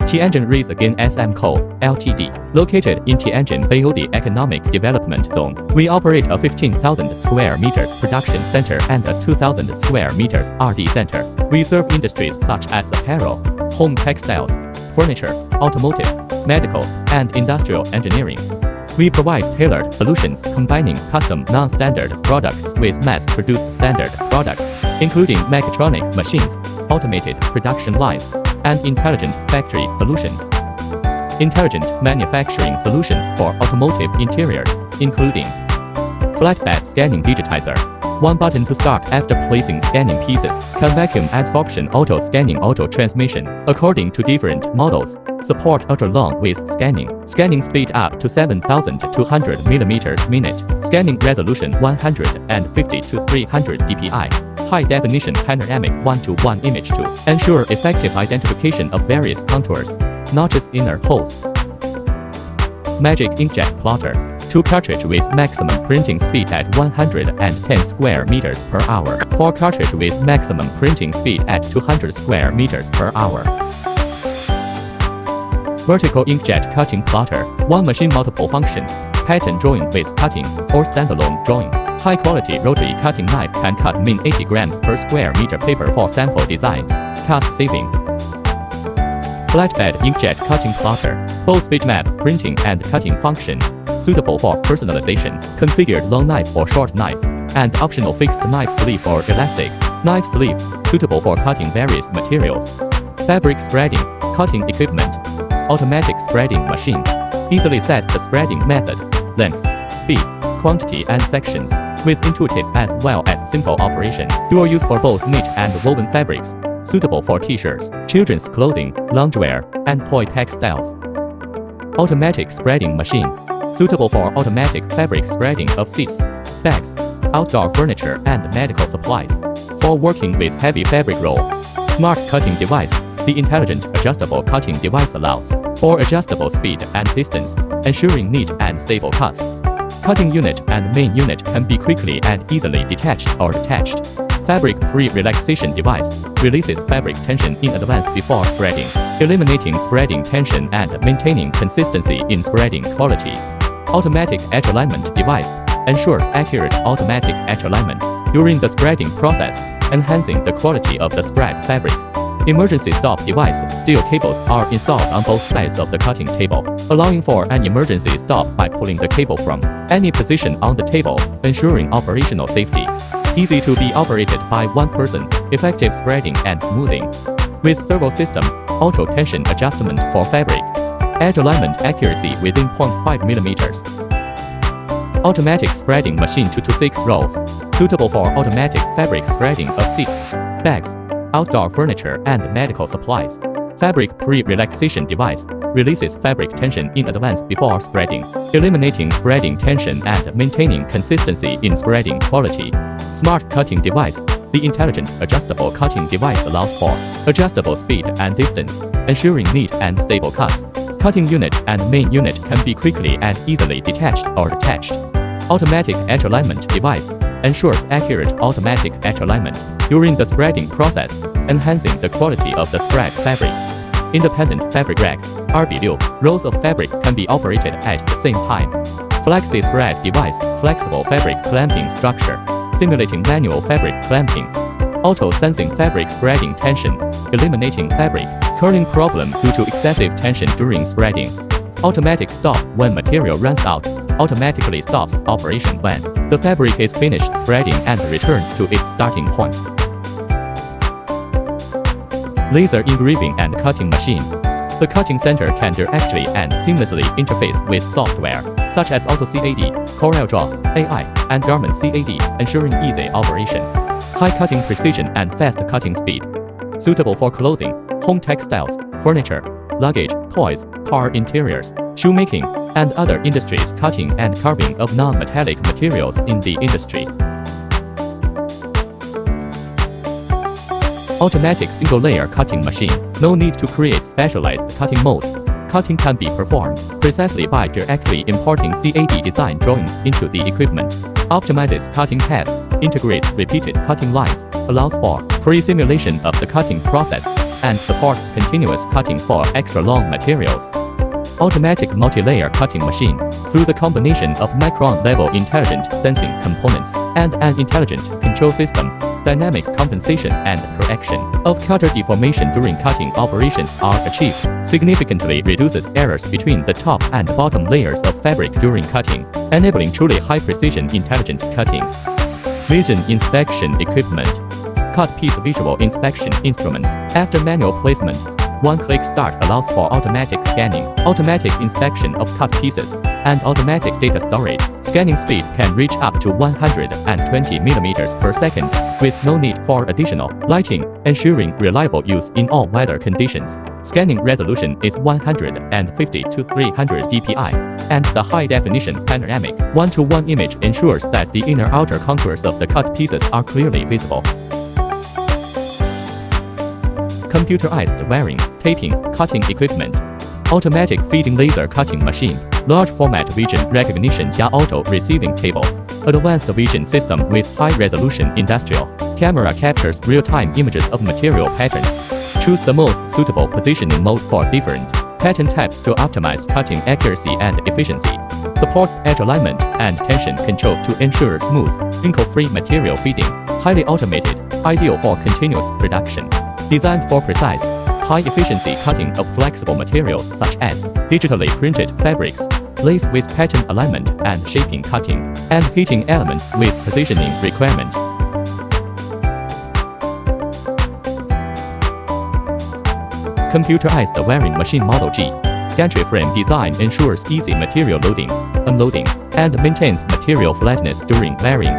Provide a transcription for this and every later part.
Tianjin Race Again SM Co., Ltd., located in Tianjin BOD Economic Development Zone. We operate a 15,000 square meters production center and a 2,000 square meters RD center. We serve industries such as apparel, home textiles, furniture, automotive, medical, and industrial engineering. We provide tailored solutions combining custom non-standard products with mass-produced standard products, including mechatronic machines, automated production lines, and intelligent factory solutions. Intelligent manufacturing solutions for automotive interiors, including flatbed scanning digitizer, one button to start after placing scanning pieces, can vacuum absorption auto scanning auto transmission, according to different models, support ultra-long width scanning speed up to 7,200 mm/minute, scanning resolution 150 to 300 dpi, high-definition panoramic 1:1 image to ensure effective identification of various contours, notches, inner holes. Magic inkjet plotter, 2 cartridge with maximum printing speed at 110 square meters per hour, 4 cartridge with maximum printing speed at 200 square meters per hour. Vertical inkjet cutting plotter, 1 machine multiple functions, pattern drawing with cutting or standalone drawing. High-quality rotary cutting knife can cut min 80 grams per square meter paper for sample design, cost saving. Flatbed inkjet cutting plotter, both bitmap printing and cutting function, suitable for personalization, configured long knife or short knife, and optional fixed knife sleeve or elastic knife sleeve, suitable for cutting various materials. Fabric spreading, cutting equipment, automatic spreading machine, easily set the spreading method, length, speed, quantity and sections, with intuitive as well as simple operation. Dual use for both knit and woven fabrics, suitable for t-shirts, children's clothing, loungewear, and toy textiles. Automatic spreading machine, suitable for automatic fabric spreading of seats, bags, outdoor furniture and medical supplies. For working with heavy fabric roll. Smart cutting device, the intelligent adjustable cutting device allows for adjustable speed and distance, ensuring neat and stable cuts. Cutting unit and main unit can be quickly and easily detached or attached. Fabric pre-relaxation device releases fabric tension in advance before spreading, eliminating spreading tension and maintaining consistency in spreading quality. Automatic edge alignment device ensures accurate automatic edge alignment during the spreading process, enhancing the quality of the spread fabric. Emergency stop device, steel cables are installed on both sides of the cutting table, allowing for an emergency stop by pulling the cable from any position on the table, ensuring operational safety. Easy to be operated by one person, effective spreading and smoothing. With servo system, auto tension adjustment for fabric. Edge alignment accuracy within 0.5 mm. Automatic spreading machine 2 to 6 rolls, suitable for automatic fabric spreading of seats, bags, outdoor furniture and medical supplies. Fabric pre-relaxation device releases fabric tension in advance before spreading, eliminating spreading tension and maintaining consistency in spreading quality. Smart cutting device, the intelligent adjustable cutting device allows for adjustable speed and distance, ensuring neat and stable cuts. Cutting unit and main unit can be quickly and easily detached or attached. Automatic edge alignment device ensures accurate automatic edge alignment during the spreading process, enhancing the quality of the spread fabric. Independent fabric rack, RB6, rolls of fabric can be operated at the same time. Flexi spread device, flexible fabric clamping structure, simulating manual fabric clamping. Auto sensing fabric spreading tension, eliminating fabric curling problem due to excessive tension during spreading. Automatic stop when material runs out, automatically stops operation when the fabric is finished spreading and returns to its starting point. Laser engraving and cutting machine. The cutting center can directly and seamlessly interface with software, such as AutoCAD, CorelDRAW, AI, and Garment CAD, ensuring easy operation. High cutting precision and fast cutting speed. Suitable for clothing, home textiles, furniture, luggage, toys, car interiors, shoemaking, and other industries. Cutting and carving of non-metallic materials in the industry. Automatic single-layer cutting machine. No need to create specialized cutting molds. Cutting can be performed precisely by directly importing CAD design drawings into the equipment. Optimizes cutting paths, integrates repeated cutting lines, allows for pre-simulation of the cutting process and supports continuous cutting for extra-long materials. Automatic multi-layer cutting machine. Through the combination of micron-level intelligent sensing components and an intelligent control system, dynamic compensation and correction of cutter deformation during cutting operations are achieved, significantly reduces errors between the top and bottom layers of fabric during cutting, enabling truly high-precision intelligent cutting. Vision inspection equipment. Cut piece visual inspection instruments. After manual placement, one-click start allows for automatic scanning, automatic inspection of cut pieces, and automatic data storage. Scanning speed can reach up to 120 mm per second, with no need for additional lighting, ensuring reliable use in all weather conditions. Scanning resolution is 150 to 300 dpi, and the high-definition panoramic 1:1 image ensures that the inner-outer contours of the cut pieces are clearly visible. Computerized wiring, taping, cutting equipment. Automatic feeding laser cutting machine. Large format vision recognition加 auto receiving table. Advanced vision system with high-resolution industrial camera captures real-time images of material patterns. Choose the most suitable positioning mode for different pattern types to optimize cutting accuracy and efficiency. Supports edge alignment and tension control to ensure smooth, wrinkle-free material feeding. Highly automated, ideal for continuous production. Designed for precise, high-efficiency cutting of flexible materials such as digitally printed fabrics, lace with pattern alignment and shaping cutting, and heating elements with positioning requirement. Computerized wiring machine Model G. Gantry frame design ensures easy material loading, unloading, and maintains material flatness during wiring.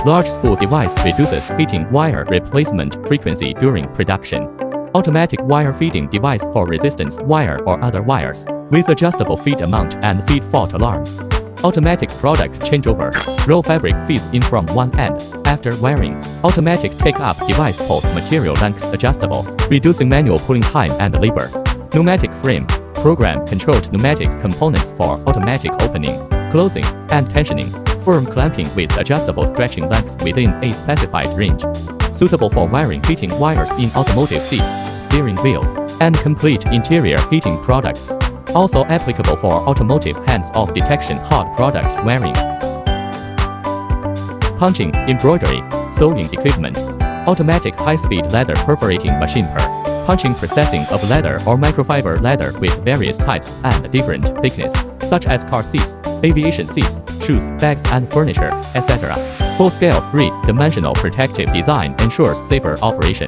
Large spool device reduces heating wire replacement frequency during production. Automatic wire feeding device for resistance wire or other wires, with adjustable feed amount and feed fault alarms. Automatic product changeover. Raw fabric feeds in from one end. After wiring, automatic take-up device pulls material length adjustable, reducing manual pulling time and labor. Pneumatic frame. Program-controlled pneumatic components for automatic opening, closing, and tensioning. Firm clamping with adjustable stretching lengths within a specified range. Suitable for wiring heating wires in automotive seats, steering wheels, and complete interior heating products. Also applicable for automotive hands-off detection hot product wiring. Punching, embroidery, sewing equipment. Automatic high-speed leather perforating machine per punching processing of leather or microfiber leather with various types and different thickness, such as car seats, aviation seats, shoes, bags and furniture, etc. Full-scale, three-dimensional protective design ensures safer operation.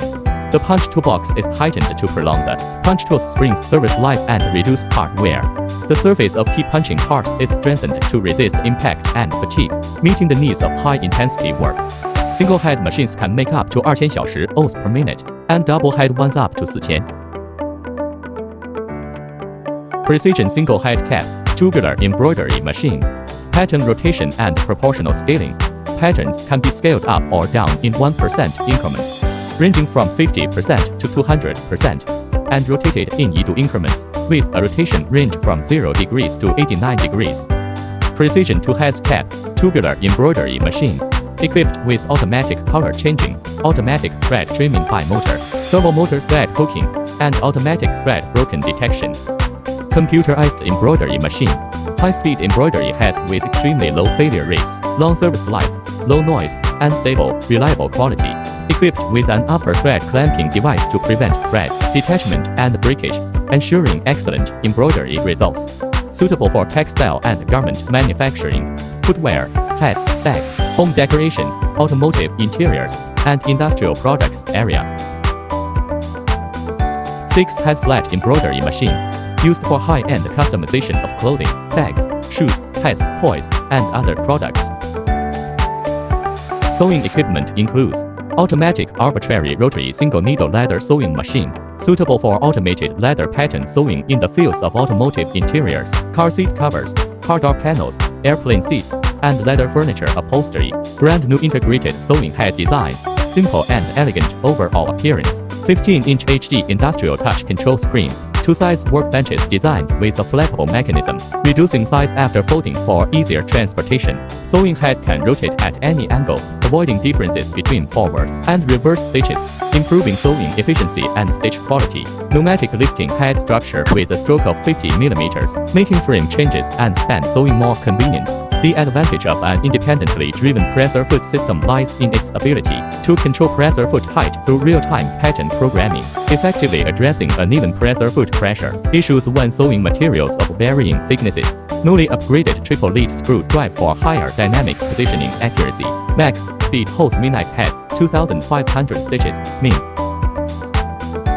The punch toolbox is heightened to prolong the punch tool's spring's service life and reduce part wear. The surface of key punching parts is strengthened to resist impact and fatigue, meeting the needs of high-intensity work. Single-head machines can make up to 2000 小时 oz per minute, and double-head ones up to 4000. Precision single-head cap, tubular embroidery machine. Pattern rotation and proportional scaling. Patterns can be scaled up or down in 1% increments, ranging from 50% to 200%, and rotated in 1-2 increments, with a rotation range from 0 degrees to 89 degrees. Precision two-heads cap, tubular embroidery machine. Equipped with automatic color changing, automatic thread trimming by motor, servo motor thread hooking, and automatic thread broken detection. Computerized embroidery machine. High-speed embroidery has with extremely low failure rates, long service life, low noise, and stable, reliable quality. Equipped with an upper thread clamping device to prevent thread detachment and breakage, ensuring excellent embroidery results. Suitable for textile and garment manufacturing, footwear, hats, bags, home decoration, automotive interiors, and industrial products area. 6-head flat embroidery machine. Used for high-end customization of clothing, bags, shoes, hats, toys, and other products. Sewing equipment includes automatic arbitrary rotary single-needle leather sewing machine, suitable for automated leather pattern sewing in the fields of automotive interiors, car seat covers, car door panels, airplane seats, and leather furniture upholstery. Brand new integrated sewing head design, simple and elegant overall appearance. 15-inch HD industrial touch control screen. Two sides workbenches designed with a flexible mechanism, reducing size after folding for easier transportation. Sewing head can rotate at any angle, avoiding differences between forward and reverse stitches, improving sewing efficiency and stitch quality. Pneumatic lifting head structure with a stroke of 50 mm, making frame changes and span sewing more convenient. The advantage of an independently driven presser foot system lies in its ability to control presser foot height through real-time pattern programming, effectively addressing uneven presser foot pressure issues when sewing materials of varying thicknesses. Newly upgraded triple lead screw drive for higher dynamic positioning accuracy. Max speed holds midnight head, 2,500 stitches, min.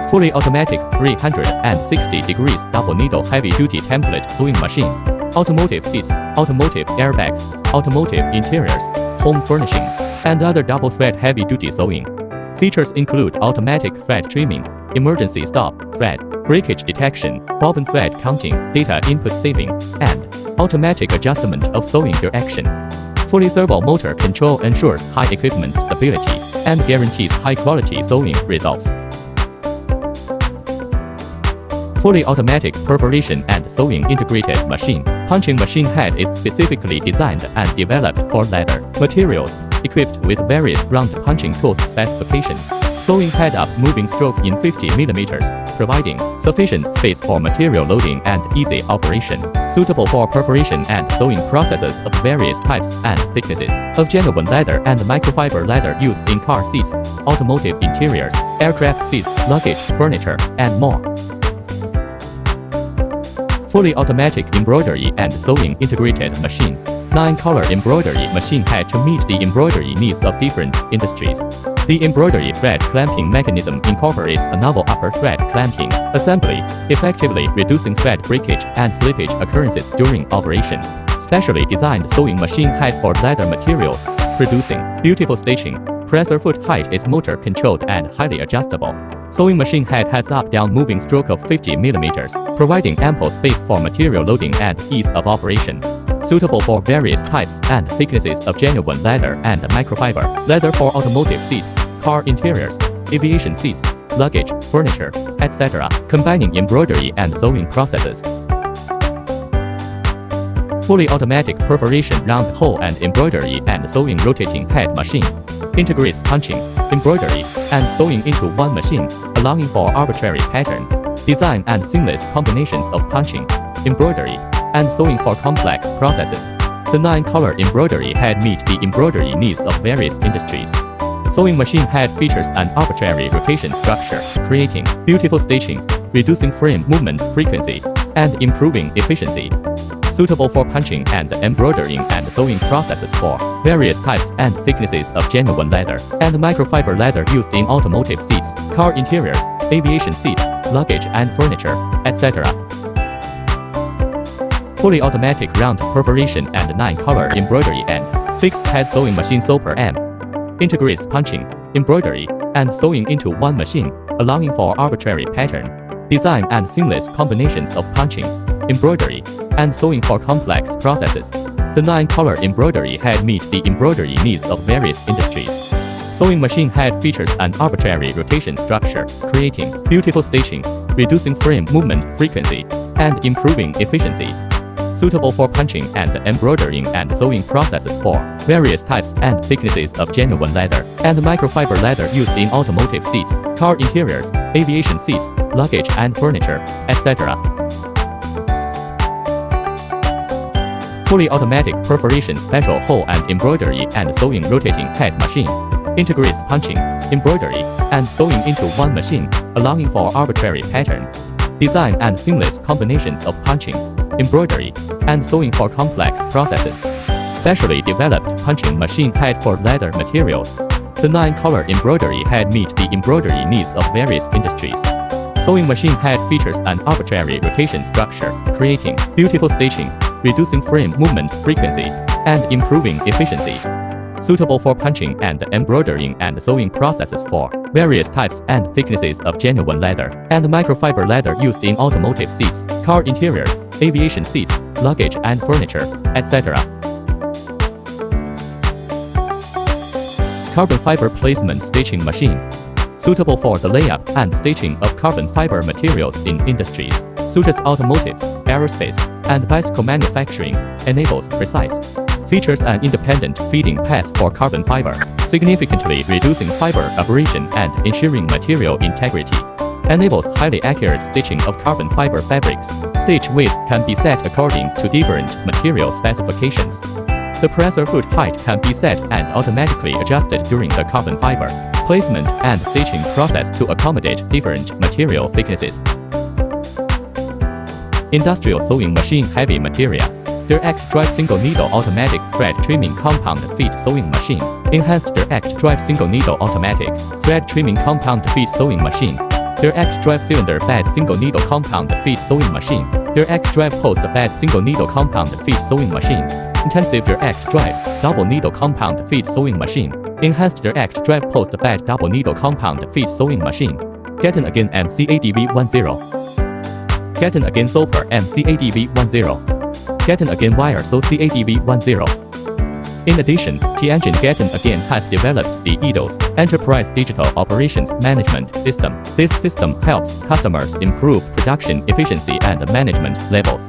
Fully automatic 360 degrees double needle heavy-duty template sewing machine. Automotive seats, automotive airbags, automotive interiors, home furnishings, and other double-thread heavy-duty sewing. Features include automatic thread trimming, emergency stop, thread, breakage detection, bobbin thread counting, data input saving, and automatic adjustment of sewing direction. Fully servo motor control ensures high equipment stability and guarantees high-quality sewing results. Fully automatic perforation and sewing integrated machine. Punching machine head is specifically designed and developed for leather materials, equipped with various round punching tools specifications. Sewing head up moving stroke in 50 mm, providing sufficient space for material loading and easy operation. Suitable for perforation and sewing processes of various types and thicknesses of genuine leather and microfiber leather used in car seats, automotive interiors, aircraft seats, luggage, furniture, and more. Fully automatic embroidery and sewing integrated machine. 9-color embroidery machine head to meet the embroidery needs of different industries. The embroidery thread clamping mechanism incorporates a novel upper thread clamping assembly, effectively reducing thread breakage and slippage occurrences during operation. Specially designed sewing machine head for leather materials, producing beautiful stitching. Presser foot height is motor controlled and highly adjustable. Sewing machine head has up-down moving stroke of 50 mm, providing ample space for material loading and ease of operation. Suitable for various types and thicknesses of genuine leather and microfiber leather for automotive seats, car interiors, aviation seats, luggage, furniture, etc., combining embroidery and sewing processes. Fully automatic perforation round hole and embroidery and sewing rotating head machine. Integrates punching, embroidery, and sewing into one machine, allowing for arbitrary pattern, design and seamless combinations of punching, embroidery, and sewing for complex processes. The 9-color embroidery head meet the embroidery needs of various industries. Sewing machine head features an arbitrary rotation structure, creating beautiful stitching, reducing frame movement frequency, and improving efficiency. Suitable for punching and embroidering and sewing processes for various types and thicknesses of genuine leather and microfiber leather used in automotive seats, car interiors, aviation seats, luggage and furniture, etc. Fully automatic round perforation and 9-color embroidery and fixed head sewing machine Super M. Integrates punching, embroidery, and sewing into one machine, allowing for arbitrary pattern, design and seamless combinations of punching, embroidery, and sewing for complex processes. The 9-color embroidery head meet the embroidery needs of various industries. Sewing machine head features an arbitrary rotation structure, creating beautiful stitching, reducing frame movement frequency, and improving efficiency. Suitable for punching and embroidering and sewing processes for various types and thicknesses of genuine leather and microfiber leather used in automotive seats, car interiors, aviation seats, luggage and furniture, etc. Fully automatic perforation special hole and embroidery and sewing rotating head machine. Integrates punching, embroidery, and sewing into one machine, allowing for arbitrary pattern, design and seamless combinations of punching, embroidery, and sewing for complex processes. Specially developed punching machine head for leather materials. The 9-color embroidery head meet the embroidery needs of various industries. Sewing machine head features an arbitrary rotation structure, creating beautiful stitching, reducing frame movement frequency, and improving efficiency. Suitable for punching and embroidering and sewing processes for various types and thicknesses of genuine leather and microfiber leather used in automotive seats, car interiors, aviation seats, luggage and furniture, etc. Carbon fiber placement stitching machine. suitable for the layup and stitching of carbon fiber materials in industries such as automotive, aerospace, and bicycle manufacturing, enables precise features and independent feeding paths for carbon fiber, significantly reducing fiber abrasion and ensuring material integrity. Enables highly accurate stitching of carbon fiber fabrics. Stitch width can be set according to different material specifications. The presser foot height can be set and automatically adjusted during the carbon fiber placement and stitching process to accommodate different material thicknesses. Industrial sewing machine heavy material. Direct drive single needle automatic thread trimming compound feed sewing machine. Enhanced direct drive single needle automatic thread trimming compound feed sewing machine. Direct drive cylinder bed single needle compound feed sewing machine. Direct drive post bed single needle compound feed sewing machine. Intensive direct drive double needle compound feed sewing machine. Enhanced direct drive post bed double needle compound feed sewing machine. Getting again MCADV10. Getting again Super MCADV10. Getting again wire so CADV10. In addition, Tianjin Getting Again has developed the EDOS Enterprise Digital Operations Management System. This system helps customers improve production efficiency and management levels.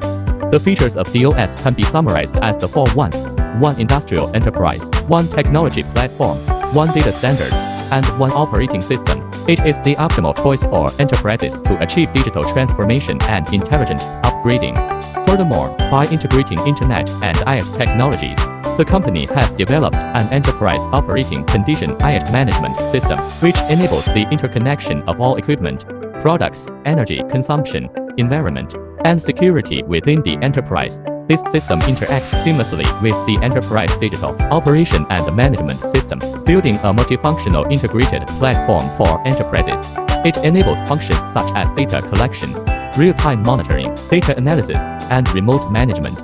The features of DOS can be summarized as the 4 ones: 1 industrial enterprise, 1 technology platform, 1 data standard, and 1 operating system. It is the optimal choice for enterprises to achieve digital transformation and intelligent upgrading. Furthermore, by integrating Internet and IoT technologies, the company has developed an enterprise operating condition IoT management system, which enables the interconnection of all equipment, products, energy consumption, environment, and security within the enterprise. This system interacts seamlessly with the enterprise digital operation and management system, building a multifunctional integrated platform for enterprises. It enables functions such as data collection, real-time monitoring, data analysis, and remote management.